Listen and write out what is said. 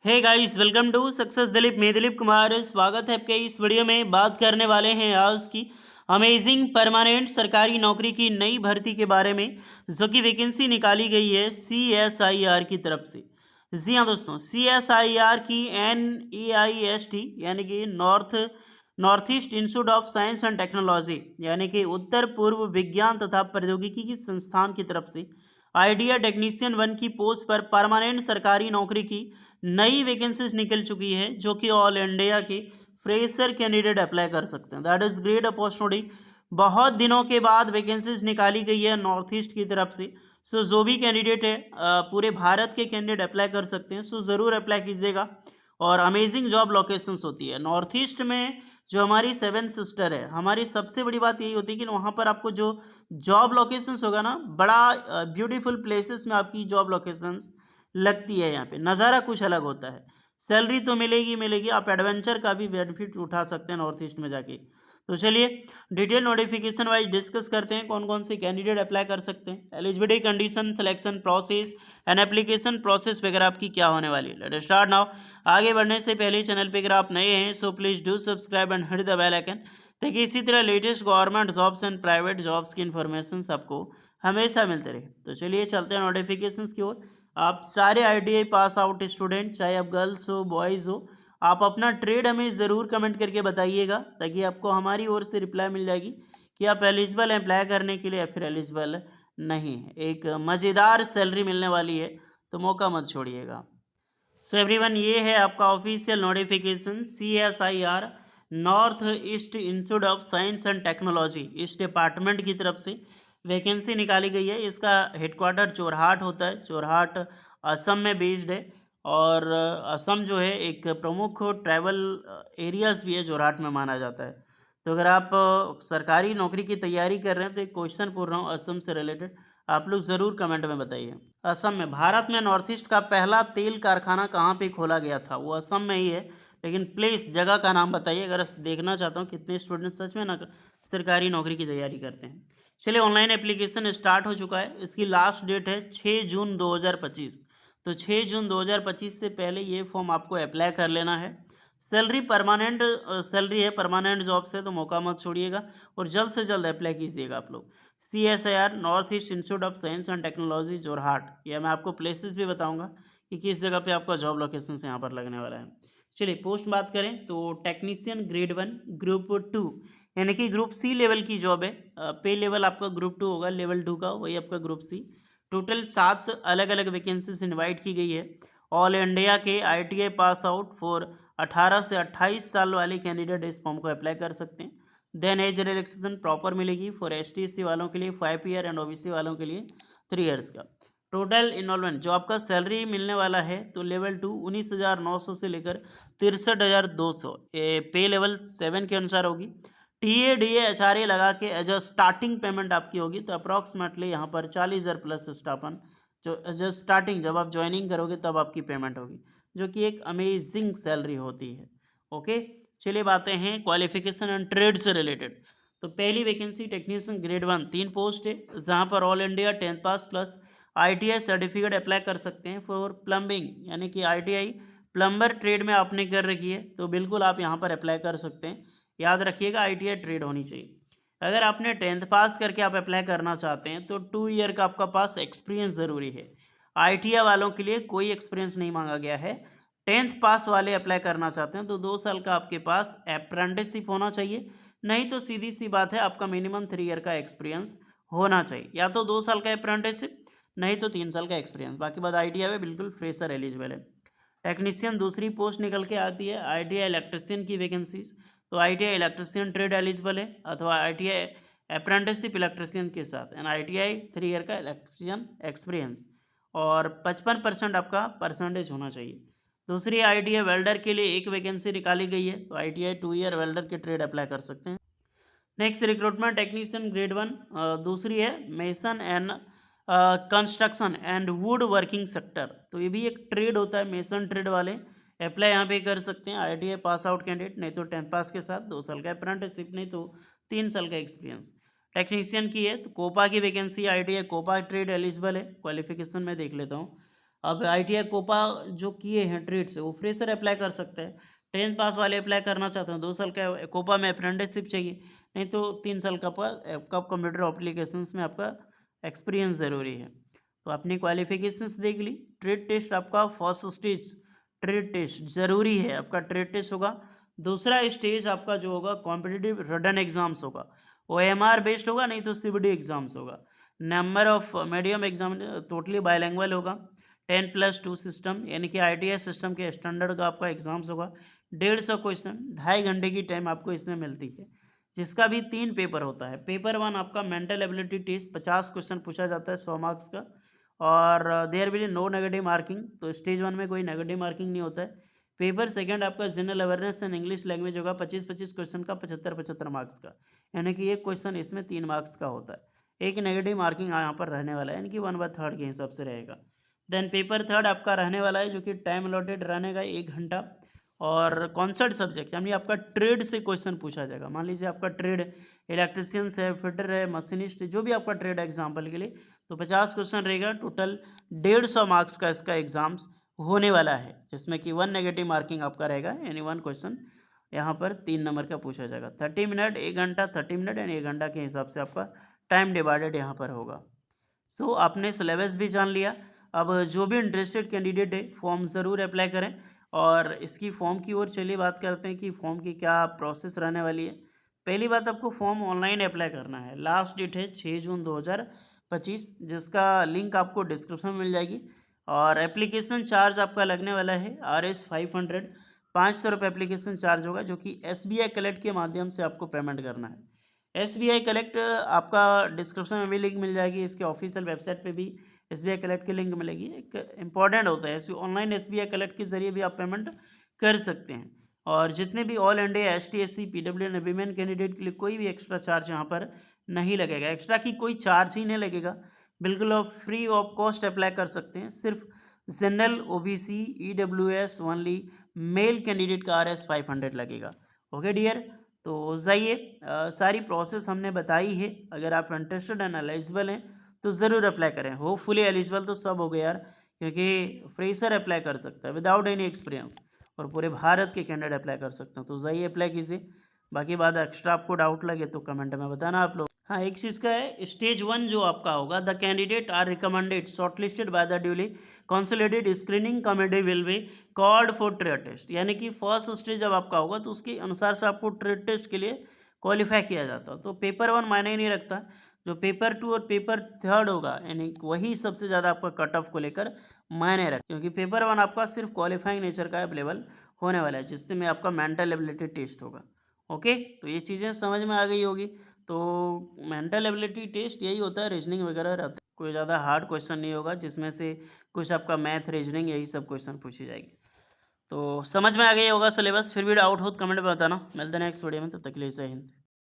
Hey guys, welcome to success Dilip. मैं दिलीप कुमार, स्वागत है आपके इस वीडियो में। बात करने वाले हैं आज की अमेजिंग परमानेंट सरकारी नौकरी की नई भर्ती के बारे में, जो कि वैकेंसी निकाली गई है CSIR की तरफ से। जी हाँ दोस्तों, CSIR की NEIST यानी कि north east institute of science and technology यानी कि उत्तर पूर्व विज्ञान तथा प्रौद्योगिकी की संस्थान की तरफ से आइडिया टेक्नीशियन 1 की पोस्ट पर परमानेंट सरकारी नौकरी की नई वैकेंसीज निकल चुकी है, जो कि ऑल इंडिया के फ्रेशर कैंडिडेट अप्लाई कर सकते हैं। That is great opportunity. बहुत दिनों के बाद वैकेंसीज निकाली गई है नॉर्थ ईस्ट की तरफ से। सो जो भी कैंडिडेट है, पूरे भारत के कैंडिडेट अप्लाई कर सकते हैं। सो ज़रूर अप्लाई कीजिएगा। और अमेजिंग जॉब लोकेशंस होती है नॉर्थ ईस्ट में। जो हमारी सेवन सिस्टर है, हमारी सबसे बड़ी बात यही होती है कि वहाँ पर आपको जो जॉब लोकेशंस होगा ना, बड़ा ब्यूटीफुल प्लेसेस में आपकी जॉब लोकेशंस लगती है। यहाँ पे नज़ारा कुछ अलग होता है। सैलरी तो मिलेगी मिलेगी, आप एडवेंचर का भी बेनिफिट उठा सकते हैं नॉर्थ ईस्ट में जाके। तो चलिए डिटेल नोटिफिकेशन वाइज डिस्कस करते हैं कौन कौन से कैंडिडेट अप्लाई कर सकते हैं। Eligibility condition, selection process and application process वगैरह आपकी क्या होने वाली है। Let's start now. आगे बढ़ने से पहले चैनल पे अगर आप नए हैं so please do subscribe and hit the bell icon, ताकि इसी तरह latest government jobs and private jobs की इन्फॉर्मेशन आपको हमेशा मिलते रहे। तो चलिए चलते हैं नोटिफिकेशंस की ओर। आप सारे ITI पास आउट स्टूडेंट, चाहे आप गर्ल्स हो बॉयज़ हो, आप अपना ट्रेड हमें ज़रूर कमेंट करके बताइएगा, ताकि आपको हमारी ओर से रिप्लाई मिल जाएगी कि आप एलिजिबल हैं अप्लाई करने के लिए या फिर एलिजिबल नहीं है। एक मज़ेदार सैलरी मिलने वाली है, तो मौका मत छोड़िएगा। सो एवरीवन, ये है आपका official notification CSIR north east institute of science and technology, इस डिपार्टमेंट की तरफ से वैकेंसी निकाली गई है। इसका हेडक्वार्टर जोरहाट होता है। जोरहाट असम में बेस्ड है। और असम जो है एक प्रमुख ट्रैवल एरियाज भी है, जोरहाट में माना जाता है। तो अगर आप सरकारी नौकरी की तैयारी कर रहे हैं तो एक क्वेश्चन पूछ रहा हूँ असम से रिलेटेड, आप लोग ज़रूर कमेंट में बताइए। असम में, भारत में नॉर्थ ईस्ट का पहला तेल कारखाना कहाँ पे खोला गया था? वो असम में ही है, लेकिन प्लीज़ जगह का नाम बताइए। अगर देखना चाहता हूँ कितने स्टूडेंट सच में ना सरकारी नौकरी की तैयारी करते हैं। चलिए, ऑनलाइन एप्लीकेशन स्टार्ट हो चुका है। इसकी लास्ट डेट है 6 जून 2025। तो 6 जून 2025 से पहले ये फॉर्म आपको अप्लाई कर लेना है। सैलरी परमानेंट सैलरी है, परमानेंट जॉब से, तो मौका मत छोड़िएगा और जल्द से जल्द अप्लाई कीजिएगा आप लोग। CSIR north east institute of science and technology Jorhat, या मैं आपको प्लेसेस भी बताऊंगा कि किस जगह पे आपका जॉब लोकेशन से यहाँ पर लगने वाला है। चलिए पोस्ट बात करें तो टेक्नीशियन ग्रेड 1 ग्रुप 2 यानी कि ग्रुप C लेवल की जॉब है। पे लेवल आपका ग्रुप 2 होगा, लेवल 2 का वही आपका ग्रुप C। टोटल 7 अलग अलग वैकेंसीज इन्वाइट की गई है। ऑल इंडिया के ITI पास आउट फॉर 18 से 28 साल वाले कैंडिडेट इस फॉर्म को अप्लाई कर सकते हैं। देन एज रिलैक्सेशन प्रॉपर मिलेगी फॉर ST/SC वालों के लिए 5 ईयर एंड OBC वालों के लिए 3 ईयर्स का। टोटल इन्वॉल्वमेंट जो आपका सैलरी मिलने वाला है, तो लेवल 2 19,900 से लेकर 63,200 पे लेवल 7 के अनुसार होगी। TA DA HRA लगा के एज अ स्टार्टिंग पेमेंट आपकी होगी, तो अप्रॉक्सीमेटली यहाँ पर 40,000 प्लस स्टापन जो एज अ स्टार्टिंग, जब आप ज्वाइनिंग करोगे तब आपकी पेमेंट होगी, जो कि एक अमेजिंग सैलरी होती है। ओके, चलिए बातें हैं क्वालिफिकेशन एंड ट्रेड से रिलेटेड। तो पहली वैकेंसी टेक्नीशियन ग्रेड 1, 3 पोस्ट है, जहाँ पर ऑल इंडिया 10th पास प्लस ITI सर्टिफिकेट अप्लाई कर सकते हैं फॉर प्लम्बिंग, यानी कि ITI प्लम्बर ट्रेड में आपने कर रखी है तो बिल्कुल आप यहाँ पर अप्लाई कर सकते हैं। याद रखिएगा ITI ट्रेड होनी चाहिए। अगर आपने 10th पास करके आप अप्लाई करना चाहते हैं तो 2 ईयर का आपका पास एक्सपीरियंस ज़रूरी है। ITI वालों के लिए कोई एक्सपीरियंस नहीं मांगा गया है। 10th पास वाले अप्लाई करना चाहते हैं तो 2 साल का आपके पास अप्रेंटिसशिप होना चाहिए, नहीं तो सीधी सी बात है आपका मिनिमम 3 ईयर का एक्सपीरियंस होना चाहिए। या तो 2 साल का अप्रेंटिसशिप, नहीं तो 3 साल का एक्सपीरियंस। बाकी बात ITI में बिल्कुल फ्रेशर एलिजिबल है। टेक्नीशियन दूसरी पोस्ट निकल के आती है ITI इलेक्ट्रिशियन की वैकेंसीज। तो ITI इलेक्ट्रिशियन ट्रेड एलिजिबल है, अथवा ITI अप्रेंटिसशिप इलेक्ट्रिशियन के साथ, एंड ITI 3 ईयर का इलेक्ट्रिशियन एक्सपीरियंस, और 55% आपका परसेंटेज होना चाहिए। दूसरी ITI वेल्डर के लिए एक वैकेंसी निकाली गई है, तो ITI 2 ईयर वेल्डर के ट्रेड अप्लाई कर सकते हैं। नेक्स्ट रिक्रूटमेंट टेक्नीशियन ग्रेड 1, दूसरी है mason and construction and would working sector. तो ये भी एक ट्रेड होता है, मेसन ट्रेड वाले अप्लाई यहाँ पे कर सकते हैं। ITI पास आउट कैंडिडेट, नहीं तो 10th पास के साथ 2 साल का अप्रेंटिसशिप, नहीं तो 3 साल का एक्सपीरियंस। टेक्नीशियन की है तो कोपा की vacancy, ITI COPA trade eligible है। क्वालिफिकेशन में देख लेता हूँ। अब ITI कोपा जो किए हैं ट्रेड से, वो फ्रेशर अप्लाई कर सकते हैं। 10th पास वाले अप्लाई करना चाहते हैं, 2 साल का कोपा में अप्रेंटिसशिप चाहिए, नहीं तो 3 साल का आपका कंप्यूटर एप्लीकेशंस में आपका एक्सपीरियंस ज़रूरी है। तो अपनी क्वालिफिकेशंस देख ली। ट्रेड टेस्ट आपका फर्स्ट स्टेज ट्रेड टेस्ट ज़रूरी है, आपका ट्रेड टेस्ट होगा। दूसरा स्टेज आपका जो होगा कॉम्पिटिटिव रिटन एग्जाम्स होगा, OMR बेस्ड होगा, नहीं तो CBD एग्जाम्स होगा। Number of medium exam totally by language होगा। 10+2 सिस्टम यानी कि ITI सिस्टम के स्टैंडर्ड का आपका एग्जाम्स होगा। 150 क्वेश्चन, 2.5 घंटे की टाइम आपको इसमें मिलती है, जिसका भी 3 पेपर होता है। पेपर 1 आपका मेंटल एबिलिटी टेस्ट, 50 क्वेश्चन पूछा जाता है 100 मार्क्स का, और there will no negative marking, तो स्टेज 1 में कोई नेगेटिव मार्किंग नहीं होता है। पेपर सेकंड आपका general awareness and English language होगा, 25-25 क्वेश्चन का, 75-75 मार्क्स का, यानी कि एक क्वेश्चन इसमें 3 मार्क्स का होता है। एक नेगेटिव मार्किंग यहाँ पर रहने वाला है, यानी कि 1/3 के हिसाब से रहेगा। देन पेपर थर्ड आपका रहने वाला है, जो कि टाइम अलॉटेड रहने का 1 घंटा, और कॉन्सर्ट सब्जेक्ट यानी आपका ट्रेड से क्वेश्चन पूछा जाएगा। मान लीजिए आपका ट्रेड इलेक्ट्रिशियंस है, फिटर है, मशीनिस्ट है, जो भी आपका ट्रेड है एग्जाम्पल के लिए, तो 50 क्वेश्चन रहेगा। टोटल 150 मार्क्स का इसका एग्जाम्स होने वाला है, जिसमें कि 1 नेगेटिव मार्किंग आपका रहेगा, यानी 1 क्वेश्चन यहाँ पर 3 नंबर का पूछा जाएगा। 30 मिनट, 1 घंटा, 30 मिनट यानी 1 घंटा के हिसाब से आपका टाइम डिवाइडेड यहाँ पर होगा। सो आपने सिलेबस भी जान लिया। अब जो भी इंटरेस्टेड कैंडिडेट है, फॉर्म ज़रूर अप्लाई करें। और इसकी फॉर्म की ओर चलिए बात करते हैं कि फॉर्म की क्या प्रोसेस रहने वाली है। पहली बात, आपको फॉर्म ऑनलाइन अप्लाई करना है। लास्ट डेट है 6 जून 2025, जिसका लिंक आपको डिस्क्रिप्शन में मिल जाएगी। और एप्लीकेशन चार्ज आपका लगने वाला है RS 500, 500 रुपये एप्लीकेशन चार्ज होगा, जो कि SBI कलेक्ट के माध्यम से आपको पेमेंट करना है। SBI कलेक्ट आपका डिस्क्रिप्शन में भी लिंक मिल जाएगी, इसके ऑफिशियल वेबसाइट पे भी SBI कलेक्ट की लिंक मिलेगी। एक इंपॉर्टेंट होता है, ऑनलाइन SBI कलेक्ट के जरिए भी आप पेमेंट कर सकते हैं। और जितने भी all India ST SC PW and women candidate के लिए कोई भी एक्स्ट्रा चार्ज यहाँ पर नहीं लगेगा। एक्स्ट्रा की कोई चार्ज ही नहीं लगेगा, बिल्कुल आप फ्री ऑफ कॉस्ट अप्लाई कर सकते हैं। सिर्फ general, OBC, EWS only male candidate का RS 500 लगेगा। ओके डियर, तो जाइए, सारी प्रोसेस हमने बताई है। अगर आप इंटरेस्टेड एंड एलिजिबल हैं तो ज़रूर अप्लाई करें। होपफुली एलिजिबल तो सब हो गए यार, क्योंकि फ्रेशर अप्लाई कर सकता है विदाउट एनी एक्सपीरियंस, और पूरे भारत के कैंडिडेट अप्लाई कर सकते हैं। तो जाइए अप्लाई कीजिए। बाकी बात एक्स्ट्रा आपको डाउट लगे तो कमेंट में बताना आप लोग। हाँ, एक चीज़ का है, स्टेज 1 जो आपका होगा, the candidate are recommended shortlisted by the duly consolidated screening committee will be called for trade test. यानी कि फर्स्ट स्टेज जब आपका होगा तो उसके अनुसार से आपको ट्रेड टेस्ट के लिए क्वालिफाई किया जाता है। तो पेपर 1 मायने ही नहीं रखता, जो पेपर 2 और पेपर 3 होगा, यानी वही सबसे ज़्यादा आपका कट ऑफ को लेकर मायने रख, क्योंकि पेपर 1 आपका सिर्फ क्वालिफाइंग नेचर का अवेलेबल होने वाला है, जिससे में आपका मेंटल एबिलिटी टेस्ट होगा। ओके, तो ये चीज़ें समझ में आ गई होगी। तो मेंटल एबिलिटी टेस्ट यही होता है, रीजनिंग वगैरह रहता है, कोई ज़्यादा हार्ड क्वेश्चन नहीं होगा, जिसमें से कुछ आपका मैथ, रीजनिंग, यही सब क्वेश्चन पूछी जाएगी। तो समझ में आ गई होगा सिलेबस। फिर भी डाउट हो तो कमेंट में बताना। मिलते हैं नेक्स्ट वीडियो में, तब तक के लिए जय हिंद।